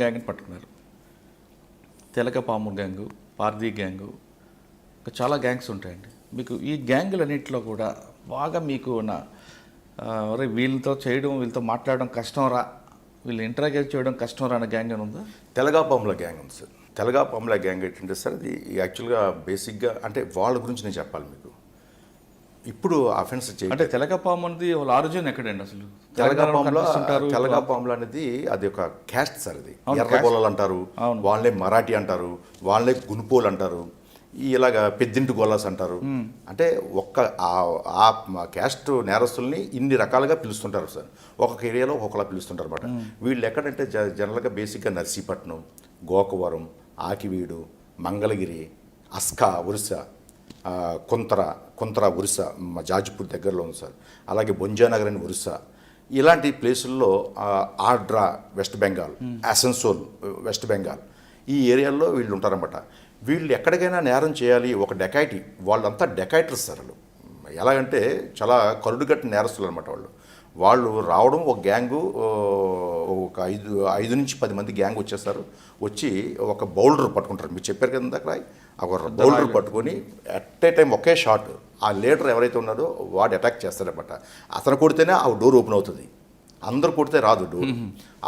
గ్యాంగ్ని పట్టుకున్నారు. తెలకపాము gang, Pardhi gang, ఇంకా చాలా గ్యాంగ్స్ ఉంటాయండి. మీకు ఈ గ్యాంగులన్నింటిలో కూడా బాగా మీకు వీళ్ళతో చేయడం, వీళ్ళతో మాట్లాడడం కష్టం రా, వీళ్ళు ఇంటరాగేట్ చేయడం కష్టం రా అనే గ్యాంగ్ అని ఉందా? తెలగాపాముల గ్యాంగ్ ఉంది సార్. తెలగాపాముల గ్యాంగ్ ఏంటంటే సార్, అది యాక్చువల్గా బేసిక్గా అంటే వాళ్ళ గురించి నేను చెప్పాలి మీకు. ఇప్పుడు అఫెన్స్ అంటే తెలకపాము అనేది వాళ్ళ ఆరిజిన్ ఎక్కడండి అసలు? తెలగాపాములు అనేది అది ఒక క్యాస్ట్ సార్. అది ఎర్రగోళలు అంటారు, వాళ్ళే మరాఠీ అంటారు, వాళ్ళే గునుపోలు అంటారు, ఇలాగా పెద్దింటి గోలాస్ అంటారు. అంటే ఆ క్యాస్ట్ నేరస్తుల్ని ఇన్ని రకాలుగా పిలుస్తుంటారు సార్. ఒక్కొక్క ఏరియాలో ఒక్కొక్కలా పిలుస్తుంటారు అనమాట. వీళ్ళు ఎక్కడంటే జనరల్గా బేసిక్గా నర్సీపట్నం, గోకవరం, ఆకివీడు, మంగళగిరి, అస్కా, ఒరిస్సా, కొంతర ఒరిస్సా, జాజ్పూర్ దగ్గరలో ఉంది సార్. అలాగే బొంజానగర్ అని ఒరిస్సా, ఇలాంటి ప్లేసుల్లో ఆడ్రా వెస్ట్ బెంగాల్, అసన్సోల్ వెస్ట్ బెంగాల్, ఈ ఏరియాల్లో వీళ్ళు ఉంటారన్నమాట. వీళ్ళు ఎక్కడికైనా నేరం చేయాలి, ఒక డెకాయిటీ, వాళ్ళంతా డెకాయిటర్స్ సార్. వాళ్ళు ఎలాగంటే చాలా కరుడుగట్టిన నేరస్తులు అనమాట. వాళ్ళు రావడం, ఒక గ్యాంగు, ఒక 5 నుంచి 10 మంది గ్యాంగ్ వచ్చేస్తారు. వచ్చి ఒక బౌల్డర్ పట్టుకుంటారు. మీరు చెప్పారు కదా అక్కడ, ఒక బౌల్డర్ పట్టుకొని at a time okay shot ఆ లీడర్ ఎవరైతే ఉన్నారో వాడు అటాక్ చేస్తాడనమాట. అతను కొడితేనే ఆ డోర్ ఓపెన్ అవుతుంది, అందరు కొడితే రాదు డోర్.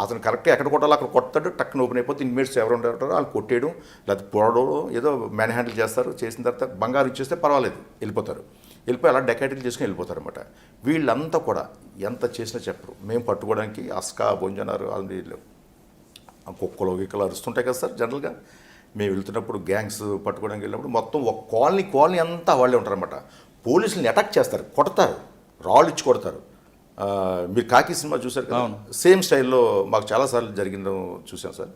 అతను కరెక్ట్గా ఎక్కడ కొట్టాలో అక్కడ కొడతాడు, టక్కున ఓపెన్ అయిపోతే ఇన్మేట్స్ ఎవరు ఉంటారో వాళ్ళు కొట్టేయడం, లేకపోతే పొడవడం, ఏదో మ్యాన్ హ్యాండిల్ చేస్తారు. చేసిన తర్వాత బంగారు ఇచ్చేస్తే పర్వాలేదు, వెళ్ళిపోయి అలా డెకాయిటీలు చేసుకుని వెళ్ళిపోతారు అనమాట. వీళ్ళంతా కూడా ఎంత చేసినా చెప్పరు. మేము పట్టుకోవడానికి అస్కా, బొంజనారు, వీళ్ళు కుక్కలు గిక్కలు అరుస్తుంటాయి కదా సార్. జనరల్గా మేము వెళ్తున్నప్పుడు గ్యాంగ్స్ పట్టుకోవడానికి వెళ్ళినప్పుడు మొత్తం ఒక కాలనీ అంతా వాళ్ళే ఉంటారనమాట. పోలీసులను అటాక్ చేస్తారు, కొడతారు, రాళ్ళు ఇచ్చి కొడతారు. మీరు కాకి సినిమా చూశారు కదా, సేమ్ స్టైల్లో మాకు చాలాసార్లు జరిగిందో చూసాం సార్.